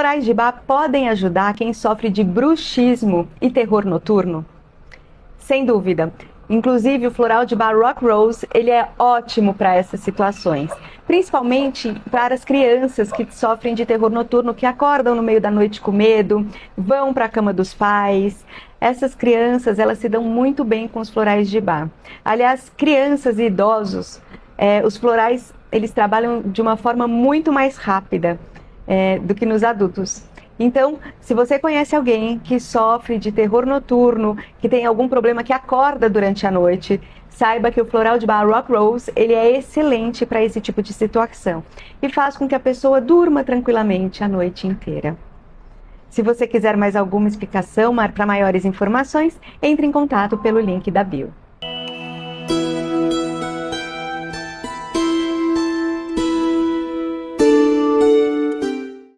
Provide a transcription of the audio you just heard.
florais de Bach podem ajudar quem sofre de bruxismo e terror noturno? Sem dúvida. Inclusive, o floral de Bach Rock Rose, ele é ótimo para essas situações. Principalmente para as crianças que sofrem de terror noturno, que acordam no meio da noite com medo, vão para a cama dos pais. Essas crianças, elas se dão muito bem com os florais de Bach. Aliás, crianças e idosos, os florais, eles trabalham de uma forma muito mais rápida do que nos adultos. Então, se você conhece alguém que sofre de terror noturno, que tem algum problema que acorda durante a noite, saiba que o floral de Bach Rock Rose, ele é excelente para esse tipo de situação e faz com que a pessoa durma tranquilamente a noite inteira. Se você quiser mais alguma explicação para maiores informações, entre em contato pelo link da bio.